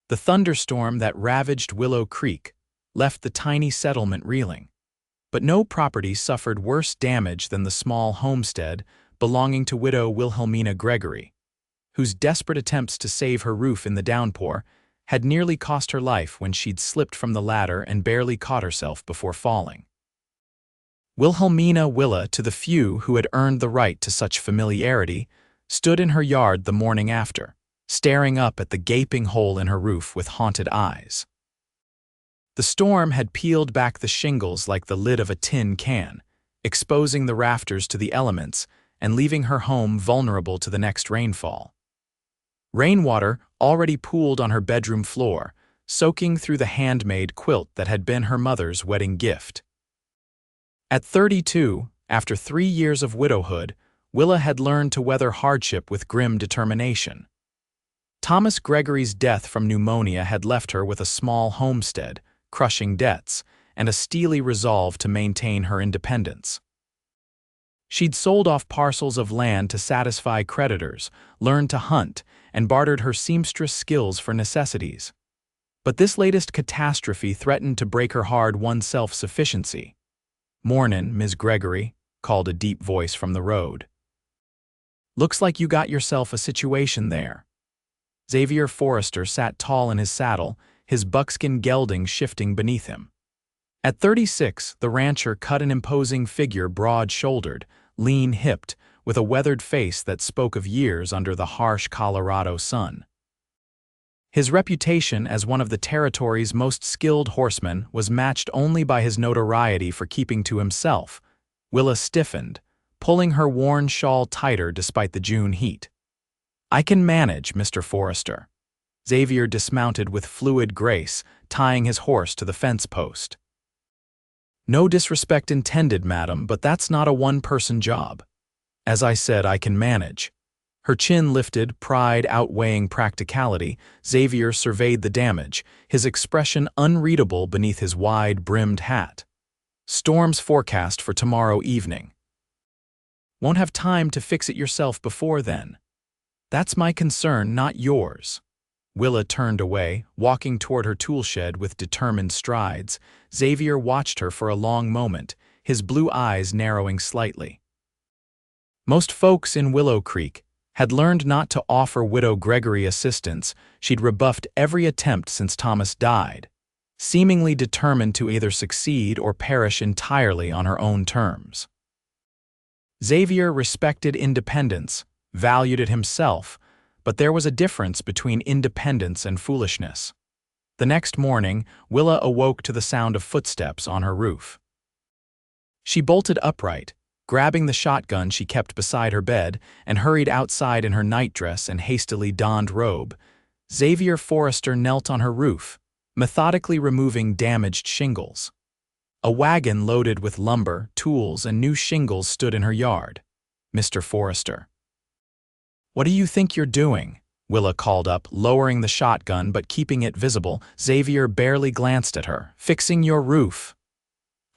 The thunderstorm that ravaged Willow Creek left the tiny settlement reeling. But no property suffered worse damage than the small homestead belonging to widow Wilhelmina Gregory, whose desperate attempts to save her roof in the downpour had nearly cost her life when she'd slipped from the ladder and barely caught herself before falling. Wilhelmina Willa, to the few who had earned the right to such familiarity, stood in her yard the morning after, staring up at the gaping hole in her roof with haunted eyes. The storm had peeled back the shingles like the lid of a tin can, exposing the rafters to the elements and leaving her home vulnerable to the next rainfall. Rainwater already pooled on her bedroom floor, soaking through the handmade quilt that had been her mother's wedding gift. At 32, after 3 years of widowhood, Willa had learned to weather hardship with grim determination. Thomas Gregory's death from pneumonia had left her with a small homestead, crushing debts, and a steely resolve to maintain her independence. She'd sold off parcels of land to satisfy creditors, learned to hunt, and bartered her seamstress skills for necessities. But this latest catastrophe threatened to break her hard-won self-sufficiency. "Mornin', Ms. Gregory," called a deep voice from the road. "Looks like you got yourself a situation there." Xavier Forrester sat tall in his saddle, his buckskin gelding shifting beneath him. At 36, the rancher cut an imposing figure, broad-shouldered, lean-hipped, with a weathered face that spoke of years under the harsh Colorado sun. His reputation as one of the territory's most skilled horsemen was matched only by his notoriety for keeping to himself. Willa stiffened, pulling her worn shawl tighter despite the June heat. "I can manage, Mr. Forrester." Xavier dismounted with fluid grace, tying his horse to the fence post. "No disrespect intended, madam, but that's not a one-person job. As I said, I can manage." Her chin lifted, pride outweighing practicality. Xavier surveyed the damage, his expression unreadable beneath his wide-brimmed hat. "Storms forecast for tomorrow evening." "Won't have time to fix it yourself before then." "That's my concern, not yours." Willa turned away, walking toward her toolshed with determined strides. Xavier watched her for a long moment, his blue eyes narrowing slightly. Most folks in Willow Creek had learned not to offer widow Gregory assistance. She'd rebuffed every attempt since Thomas died, seemingly determined to either succeed or perish entirely on her own terms. Xavier respected independence, valued it himself, but there was a difference between independence and foolishness. The next morning, Willa awoke to the sound of footsteps on her roof. She bolted upright, grabbing the shotgun she kept beside her bed, and hurried outside in her nightdress and hastily donned robe. Xavier Forrester knelt on her roof, methodically removing damaged shingles. A wagon loaded with lumber, tools, and new shingles stood in her yard. "Mr. Forrester." "What do you think you're doing?" Willa called up, lowering the shotgun but keeping it visible. Xavier barely glanced at her. "Fixing your roof."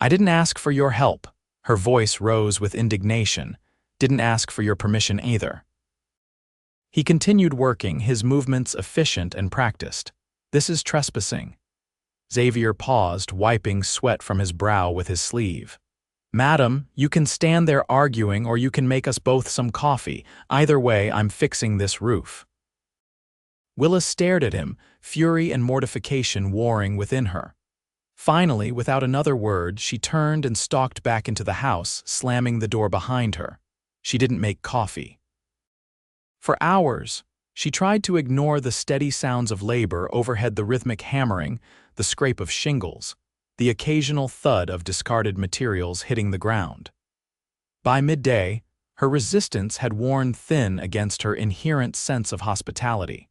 "I didn't ask for your help." Her voice rose with indignation. "Didn't ask for your permission either." He continued working, his movements efficient and practiced. "This is trespassing." Xavier paused, wiping sweat from his brow with his sleeve. "Madam, you can stand there arguing or you can make us both some coffee. Either way, I'm fixing this roof." Willa stared at him, fury and mortification warring within her. Finally, without another word, she turned and stalked back into the house, slamming the door behind her. She didn't make coffee. For hours, she tried to ignore the steady sounds of labor overhead, the rhythmic hammering, the scrape of shingles, the occasional thud of discarded materials hitting the ground. By midday, her resistance had worn thin against her inherent sense of hospitality.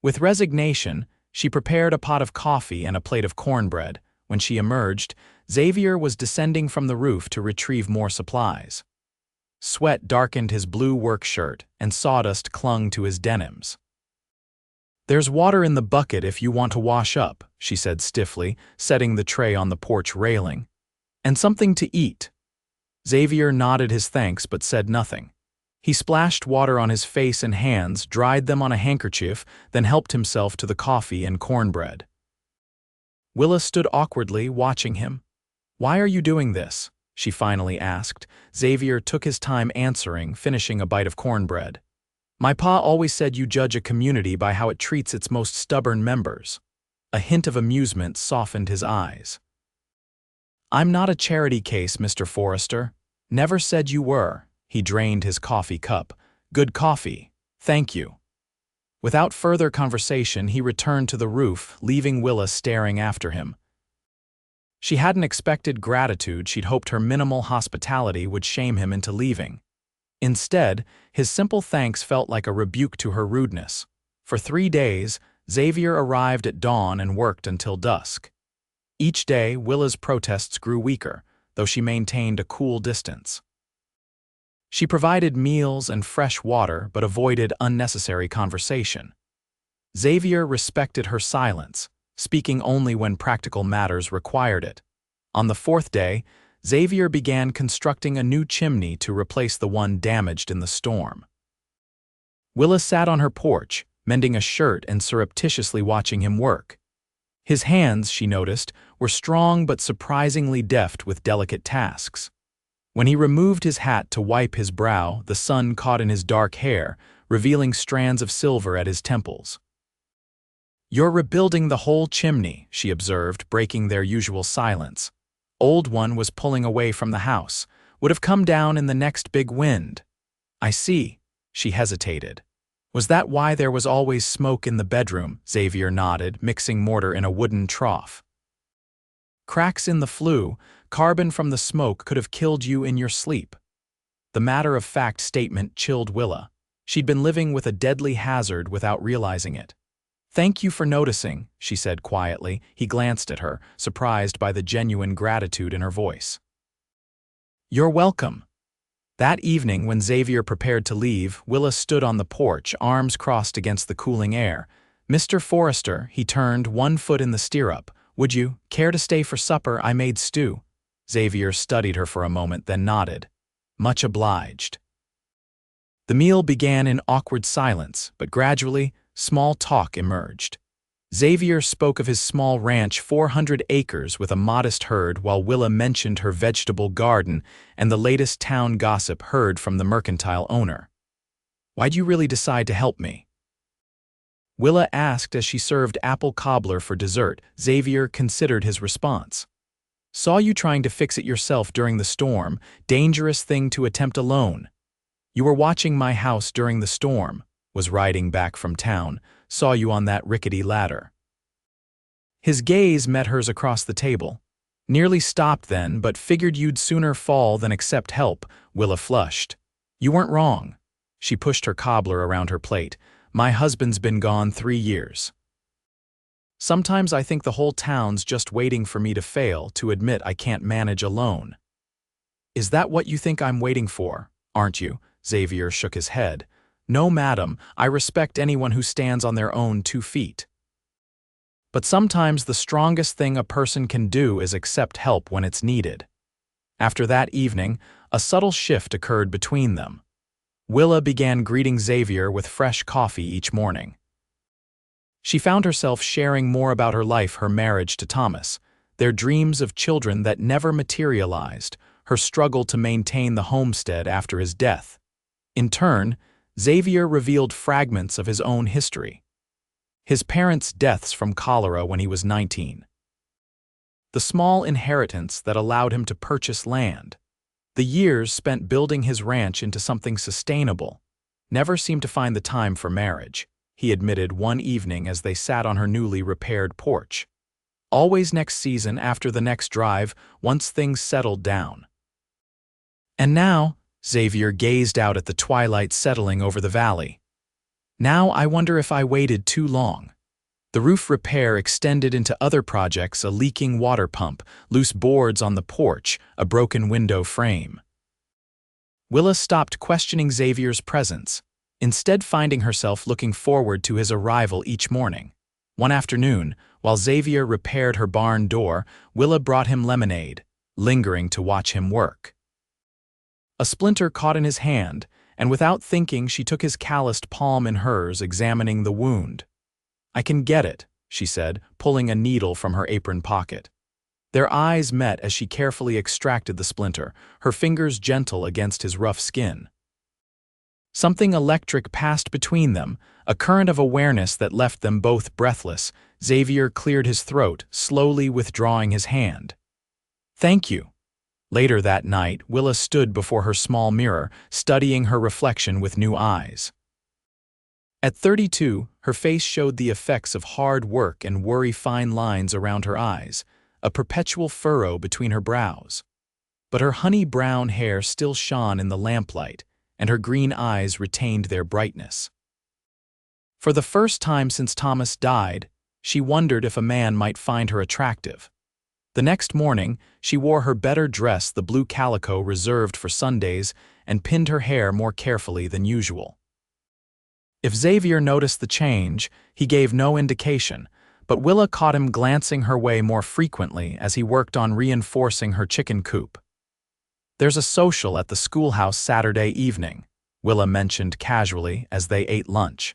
With resignation, she prepared a pot of coffee and a plate of cornbread. When she emerged, Xavier was descending from the roof to retrieve more supplies. Sweat darkened his blue work shirt, and sawdust clung to his denims. "There's water in the bucket if you want to wash up," she said stiffly, setting the tray on the porch railing. "And something to eat." Xavier nodded his thanks but said nothing. He splashed water on his face and hands, dried them on a handkerchief, then helped himself to the coffee and cornbread. Willa stood awkwardly, watching him. "Why are you doing this?" she finally asked. Xavier took his time answering, finishing a bite of cornbread. "My pa always said you judge a community by how it treats its most stubborn members." A hint of amusement softened his eyes. "I'm not a charity case, Mr. Forrester. Never said you were." He drained his coffee cup. "Good coffee. Thank you." Without further conversation, he returned to the roof, leaving Willa staring after him. She hadn't expected gratitude. She'd hoped her minimal hospitality would shame him into leaving. Instead, his simple thanks felt like a rebuke to her rudeness. For 3 days, Xavier arrived at dawn and worked until dusk. Each day, Willa's protests grew weaker, though she maintained a cool distance. She provided meals and fresh water but avoided unnecessary conversation. Xavier respected her silence, speaking only when practical matters required it. On the 4th day, Xavier began constructing a new chimney to replace the one damaged in the storm. Willa sat on her porch, mending a shirt and surreptitiously watching him work. His hands, she noticed, were strong but surprisingly deft with delicate tasks. When he removed his hat to wipe his brow, the sun caught in his dark hair, revealing strands of silver at his temples. "You're rebuilding the whole chimney," she observed, breaking their usual silence. "Old one was pulling away from the house. Would have come down in the next big wind." "I see." She hesitated. "Was that why there was always smoke in the bedroom?" Xavier nodded, mixing mortar in a wooden trough. "Cracks in the flue. Carbon from the smoke could have killed you in your sleep." The matter-of-fact statement chilled Willa. She'd been living with a deadly hazard without realizing it. "Thank you for noticing," she said quietly. He glanced at her, surprised by the genuine gratitude in her voice. "You're welcome." That evening, when Xavier prepared to leave, Willa stood on the porch, arms crossed against the cooling air. "Mr. Forrester," he turned, one foot in the stirrup. "Would you care to stay for supper? I made stew." Xavier studied her for a moment, then nodded. "Much obliged." The meal began in awkward silence, but gradually, small talk emerged. Xavier spoke of his small ranch, 400 acres with a modest herd, while Willa mentioned her vegetable garden and the latest town gossip heard from the mercantile owner. "Why'd you really decide to help me?" Willa asked as she served apple cobbler for dessert. Xavier considered his response. "Saw you trying to fix it yourself during the storm. Dangerous thing to attempt alone. You were watching my house during the storm. Was riding back from town. Saw you on that rickety ladder." His gaze met hers across the table. "Nearly stopped then, but figured you'd sooner fall than accept help." Willa flushed. "You weren't wrong." She pushed her cobbler around her plate. "My husband's been gone 3 years. Sometimes I think the whole town's just waiting for me to fail to admit I can't manage alone." "Is that what you think I'm waiting for, aren't you?" Xavier shook his head. "No, madam, I respect anyone who stands on their own 2 feet. But sometimes the strongest thing a person can do is accept help when it's needed." After that evening, a subtle shift occurred between them. Willa began greeting Xavier with fresh coffee each morning. She found herself sharing more about her life, her marriage to Thomas, their dreams of children that never materialized, her struggle to maintain the homestead after his death. In turn, Xavier revealed fragments of his own history. His parents' deaths from cholera when he was 19. The small inheritance that allowed him to purchase land. The years spent building his ranch into something sustainable. Never seemed to find the time for marriage, he admitted one evening as they sat on her newly repaired porch. Always next season, after the next drive, once things settled down. And now, Xavier gazed out at the twilight settling over the valley. "Now I wonder if I waited too long." The roof repair extended into other projects, a leaking water pump, loose boards on the porch, a broken window frame. Willa stopped questioning Xavier's presence, instead finding herself looking forward to his arrival each morning. One afternoon, while Xavier repaired her barn door, Willa brought him lemonade, lingering to watch him work. A splinter caught in his hand, and without thinking she took his calloused palm in hers, examining the wound. "I can get it," she said, pulling a needle from her apron pocket. Their eyes met as she carefully extracted the splinter, her fingers gentle against his rough skin. Something electric passed between them, a current of awareness that left them both breathless. Xavier cleared his throat, slowly withdrawing his hand. "Thank you." Later that night, Willa stood before her small mirror, studying her reflection with new eyes. At 32, her face showed the effects of hard work and worry-fine lines around her eyes, a perpetual furrow between her brows. But her honey-brown hair still shone in the lamplight, and her green eyes retained their brightness. For the first time since Thomas died, she wondered if a man might find her attractive. The next morning, she wore her better dress, the blue calico reserved for Sundays, and pinned her hair more carefully than usual. If Xavier noticed the change, he gave no indication, but Willa caught him glancing her way more frequently as he worked on reinforcing her chicken coop. "There's a social at the schoolhouse Saturday evening," Willa mentioned casually as they ate lunch.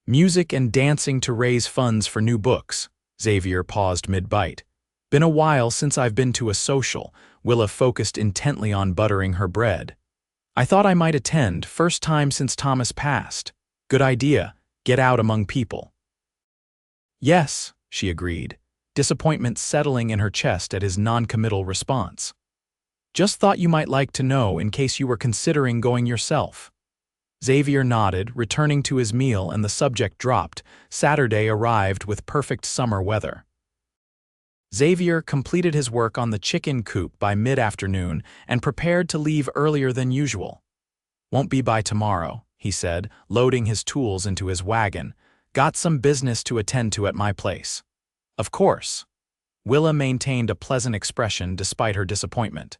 "Music and dancing to raise funds for new books." Xavier paused mid-bite. "Been a while since I've been to a social." Willa focused intently on buttering her bread. "I thought I might attend, first time since Thomas passed. Good idea, get out among people." "Yes," she agreed, disappointment settling in her chest at his non-committal response. "Just thought you might like to know in case you were considering going yourself." Xavier nodded, returning to his meal, and the subject dropped. Saturday arrived with perfect summer weather. Xavier completed his work on the chicken coop by mid-afternoon and prepared to leave earlier than usual. "Won't be by tomorrow," he said, loading his tools into his wagon. "Got some business to attend to at my place." "Of course." Willa maintained a pleasant expression despite her disappointment.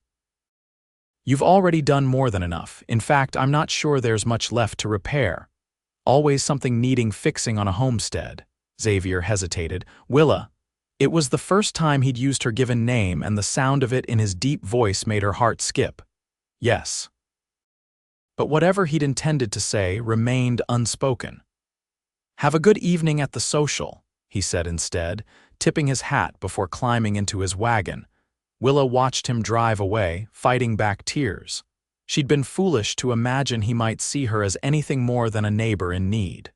"You've already done more than enough. In fact, I'm not sure there's much left to repair. Always something needing fixing on a homestead." Xavier hesitated. "Willa." It was the first time he'd used her given name, and the sound of it in his deep voice made her heart skip. "Yes." But whatever he'd intended to say remained unspoken. "Have a good evening at the social," he said instead, tipping his hat before climbing into his wagon. Willa watched him drive away, fighting back tears. She'd been foolish to imagine he might see her as anything more than a neighbor in need.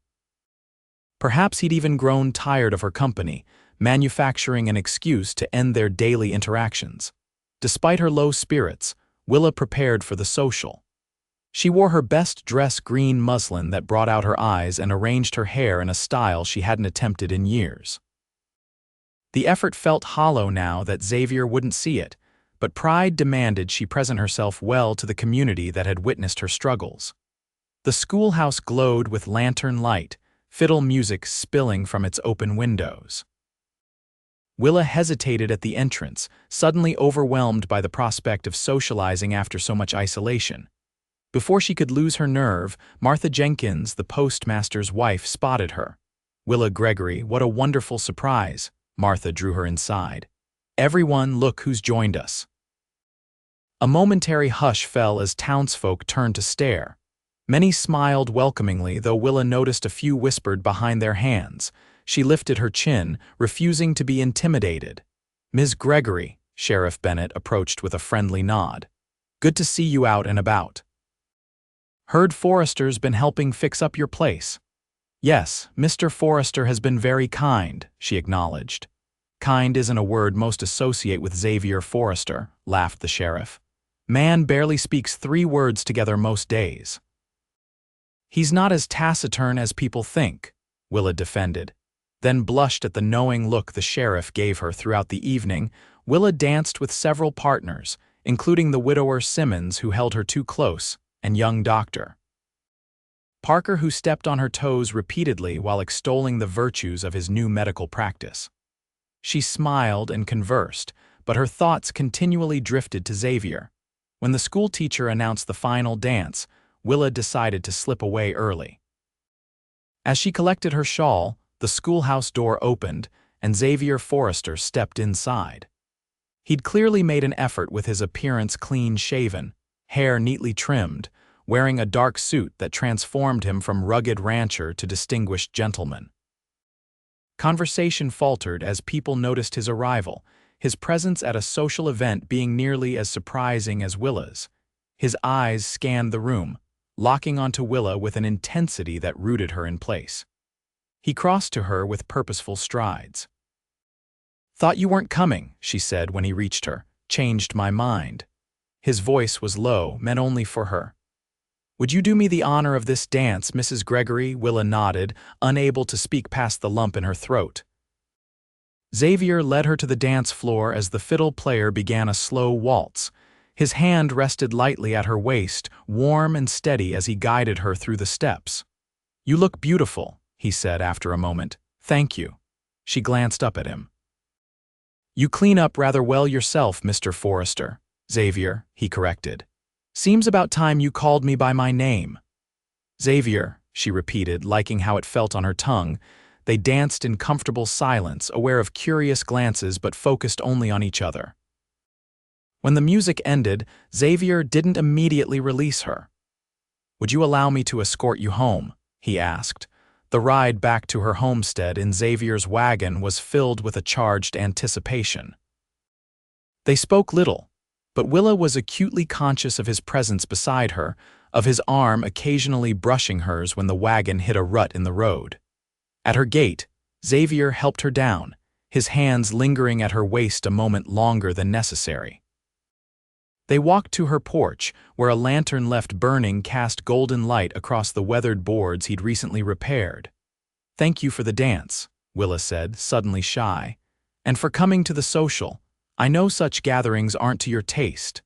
Perhaps he'd even grown tired of her company, manufacturing an excuse to end their daily interactions. Despite her low spirits, Willa prepared for the social. She wore her best dress green muslin that brought out her eyes and arranged her hair in a style she hadn't attempted in years. The effort felt hollow now that Xavier wouldn't see it, but pride demanded she present herself well to the community that had witnessed her struggles. The schoolhouse glowed with lantern light, fiddle music spilling from its open windows. Willa hesitated at the entrance, suddenly overwhelmed by the prospect of socializing after so much isolation. Before she could lose her nerve, Martha Jenkins, the postmaster's wife, spotted her. "Willa Gregory, what a wonderful surprise." Martha drew her inside. "Everyone, look who's joined us." A momentary hush fell as townsfolk turned to stare. Many smiled welcomingly, though Willa noticed a few whispered behind their hands. She lifted her chin, refusing to be intimidated. "Ms. Gregory," Sheriff Bennett approached with a friendly nod. "Good to see you out and about. Heard Forrester's been helping fix up your place." "Yes, Mr. Forrester has been very kind," she acknowledged. "Kind isn't a word most associate with Xavier Forrester," laughed the sheriff. "Man barely speaks 3 words together most days." "He's not as taciturn as people think," Willa defended, then blushed at the knowing look the sheriff gave her throughout the evening. Willa danced with several partners, including the widower Simmons, who held her too close, and young Dr. Parker, who stepped on her toes repeatedly while extolling the virtues of his new medical practice. She smiled and conversed, but her thoughts continually drifted to Xavier. When the schoolteacher announced the final dance, Willa decided to slip away early. As she collected her shawl, the schoolhouse door opened, and Xavier Forrester stepped inside. He'd clearly made an effort with his appearance clean-shaven, hair neatly trimmed, wearing a dark suit that transformed him from rugged rancher to distinguished gentleman. Conversation faltered as people noticed his arrival, his presence at a social event being nearly as surprising as Willa's. His eyes scanned the room, locking onto Willa with an intensity that rooted her in place. He crossed to her with purposeful strides. "Thought you weren't coming," she said when he reached her. "Changed my mind." His voice was low, meant only for her. "Would you do me the honor of this dance, Mrs. Gregory?" Willa nodded, unable to speak past the lump in her throat. Xavier led her to the dance floor as the fiddle player began a slow waltz. His hand rested lightly at her waist, warm and steady as he guided her through the steps. "You look beautiful," he said after a moment. "Thank you." She glanced up at him. "You clean up rather well yourself, Mr. Forrester." "Xavier," he corrected. "Seems about time you called me by my name." "Xavier," she repeated, liking how it felt on her tongue. They danced in comfortable silence, aware of curious glances but focused only on each other. When the music ended, Xavier didn't immediately release her. "Would you allow me to escort you home?" he asked. The ride back to her homestead in Xavier's wagon was filled with a charged anticipation. They spoke little, but Willa was acutely conscious of his presence beside her, of his arm occasionally brushing hers when the wagon hit a rut in the road. At her gate, Xavier helped her down, his hands lingering at her waist a moment longer than necessary. They walked to her porch, where a lantern left burning cast golden light across the weathered boards he'd recently repaired. "Thank you for the dance," Willa said, suddenly shy. "And for coming to the social. I know such gatherings aren't to your taste."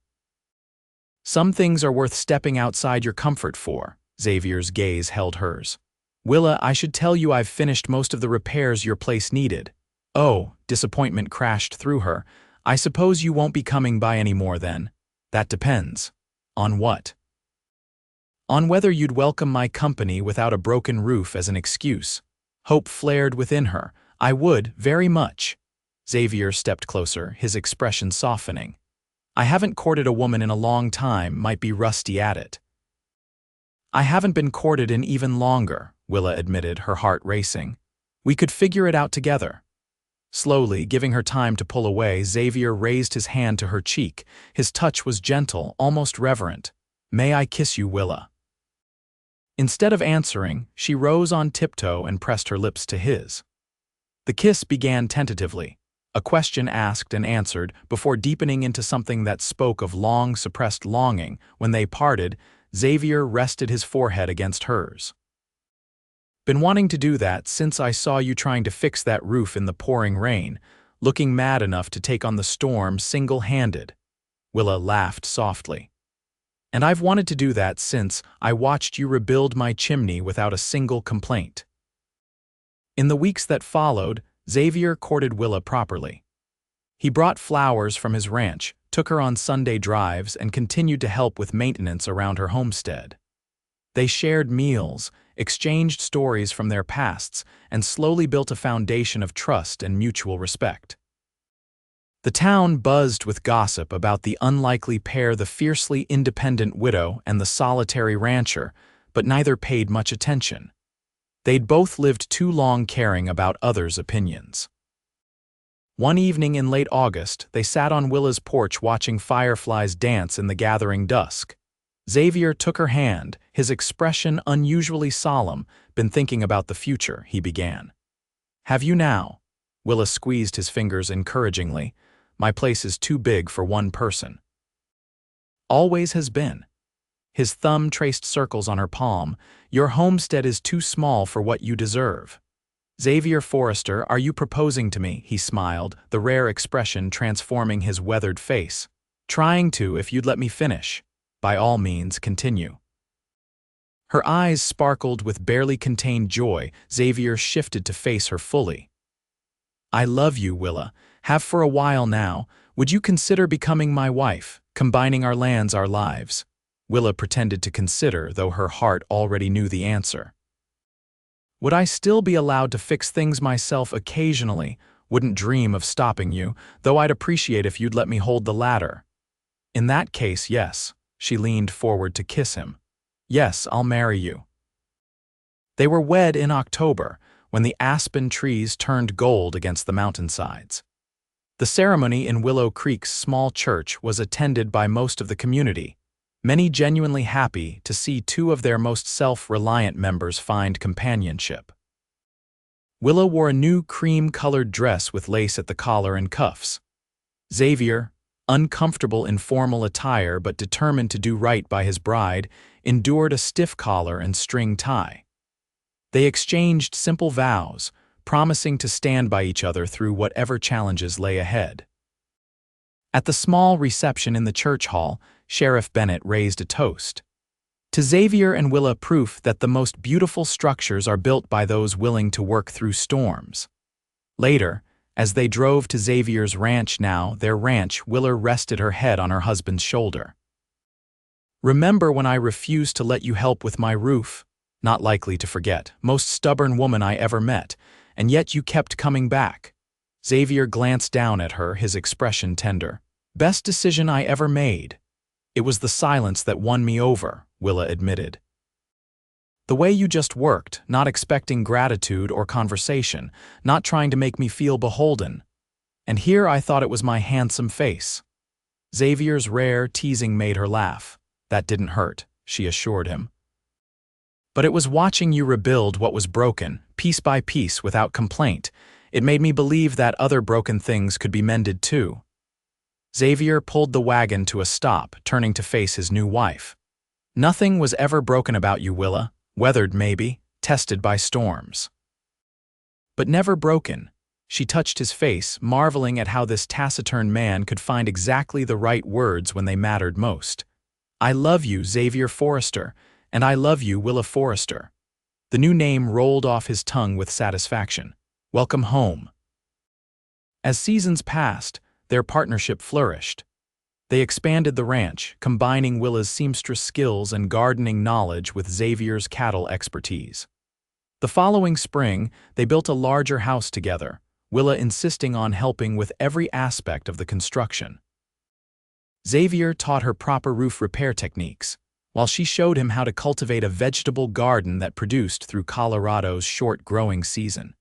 "Some things are worth stepping outside your comfort for." Xavier's gaze held hers. "Willa, I should tell you I've finished most of the repairs your place needed." "Oh," disappointment crashed through her. "I suppose you won't be coming by any more then." "That depends." "On what?" "On whether you'd welcome my company without a broken roof as an excuse." Hope flared within her. "I would, very much." Xavier stepped closer, his expression softening. "I haven't courted a woman in a long time, might be rusty at it." "I haven't been courted in even longer," Willa admitted, her heart racing. "We could figure it out together." Slowly, giving her time to pull away, Xavier raised his hand to her cheek. His touch was gentle, almost reverent. "May I kiss you, Willa?" Instead of answering, she rose on tiptoe and pressed her lips to his. The kiss began tentatively, a question asked and answered, before deepening into something that spoke of long-suppressed longing. When they parted, Xavier rested his forehead against hers. "Been wanting to do that since I saw you trying to fix that roof in the pouring rain, looking mad enough to take on the storm single-handed." Willa laughed softly. "And I've wanted to do that since I watched you rebuild my chimney without a single complaint." In the weeks that followed, Xavier courted Willa properly. He brought flowers from his ranch, took her on Sunday drives, and continued to help with maintenance around her homestead. They shared meals, exchanged stories from their pasts, and slowly built a foundation of trust and mutual respect. The town buzzed with gossip about the unlikely pair, the fiercely independent widow and the solitary rancher, but neither paid much attention. They'd both lived too long caring about others' opinions. One evening in late August, they sat on Willa's porch watching fireflies dance in the gathering dusk. Xavier took her hand, his expression unusually solemn. "Been thinking about the future," he began. "Have you now?" Willa squeezed his fingers encouragingly. "My place is too big for one person." "Always has been." His thumb traced circles on her palm. "Your homestead is too small for what you deserve." "Xavier Forrester, are you proposing to me?" he smiled, the rare expression transforming his weathered face. "Trying to, if you'd let me finish." "By all means, continue." Her eyes sparkled with barely contained joy. Xavier shifted to face her fully. "I love you, Willa. Have for a while now. Would you consider becoming my wife, combining our lands, our lives?" Willa pretended to consider, though her heart already knew the answer. "Would I still be allowed to fix things myself occasionally? Wouldn't dream of stopping you, though I'd appreciate if you'd let me hold the ladder." "In that case, yes." She leaned forward to kiss him. Yes, I'll marry you. They were wed in October, when the aspen trees turned gold against the mountainsides. The ceremony in Willow Creek's small church was attended by most of the community, many genuinely happy to see two of their most self-reliant members find companionship. Willow wore a new cream-colored dress with lace at the collar and cuffs. Xavier, uncomfortable in formal attire but determined to do right by his bride, endured a stiff collar and string tie. They exchanged simple vows, promising to stand by each other through whatever challenges lay ahead. At the small reception in the church hall, Sheriff Bennett raised a toast. To Xavier and Willa, proof that the most beautiful structures are built by those willing to work through storms. Later, as they drove to Xavier's ranch, their ranch, Willa rested her head on her husband's shoulder. Remember when I refused to let you help with my roof? Not likely to forget, most stubborn woman I ever met, and yet you kept coming back. Xavier glanced down at her, his expression tender. Best decision I ever made. It was the silence that won me over, Willa admitted. The way you just worked, not expecting gratitude or conversation, not trying to make me feel beholden. And here I thought it was my handsome face. Xavier's rare teasing made her laugh. That didn't hurt, she assured him. But it was watching you rebuild what was broken, piece by piece, without complaint. It made me believe that other broken things could be mended too. Xavier pulled the wagon to a stop, turning to face his new wife. Nothing was ever broken about you, Willa. Weathered maybe, tested by storms. But never broken. She touched his face, marveling at how this taciturn man could find exactly the right words when they mattered most. I love you, Xavier Forrester. And I love you, Willa Forrester. The new name rolled off his tongue with satisfaction. Welcome home. As seasons passed, their partnership flourished. They expanded the ranch, combining Willa's seamstress skills and gardening knowledge with Xavier's cattle expertise. The following spring, they built a larger house together, Willa insisting on helping with every aspect of the construction. Xavier taught her proper roof repair techniques, while she showed him how to cultivate a vegetable garden that produced through Colorado's short growing season.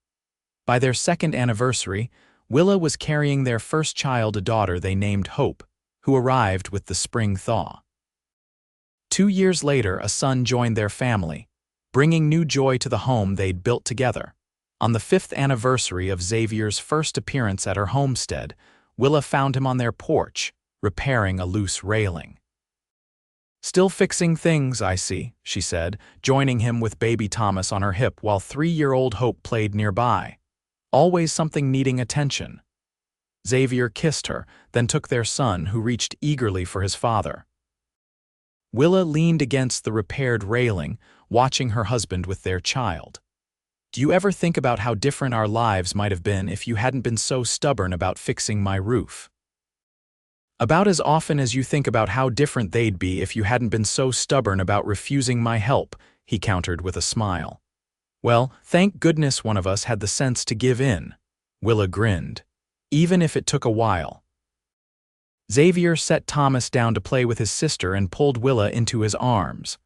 By their second anniversary, Willa was carrying their first child, a daughter they named Hope, who arrived with the spring thaw. 2 years later, a son joined their family, bringing new joy to the home they'd built together. On the 5th anniversary of Xavier's first appearance at her homestead, Willa found him on their porch, repairing a loose railing. Still fixing things, I see, she said, joining him with baby Thomas on her hip while 3-year-old Hope played nearby. Always something needing attention. Xavier kissed her, then took their son, who reached eagerly for his father. Willa leaned against the repaired railing, watching her husband with their child. Do you ever think about how different our lives might have been if you hadn't been so stubborn about fixing my roof? About as often as you think about how different they'd be if you hadn't been so stubborn about refusing my help, he countered with a smile. Well, thank goodness one of us had the sense to give in. Willa grinned. Even if it took a while. Xavier set Thomas down to play with his sister and pulled Willa into his arms.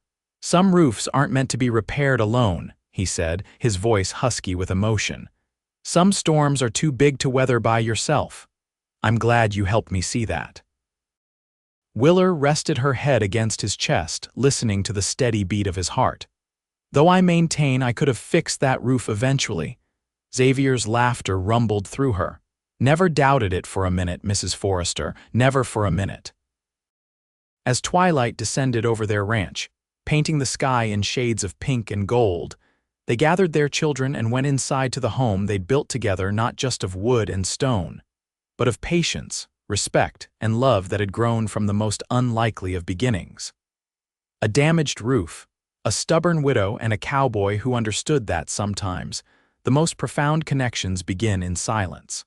Some roofs aren't meant to be repaired alone, he said, his voice husky with emotion. Some storms are too big to weather by yourself. I'm glad you helped me see that. Willa rested her head against his chest, listening to the steady beat of his heart. Though I maintain I could have fixed that roof eventually. Xavier's laughter rumbled through her. Never doubted it for a minute, Mrs. Forrester, never for a minute. As twilight descended over their ranch, painting the sky in shades of pink and gold, they gathered their children and went inside to the home they'd built together, not just of wood and stone, but of patience, respect, and love that had grown from the most unlikely of beginnings. A damaged roof, a stubborn widow, and a cowboy who understood that sometimes the most profound connections begin in silence.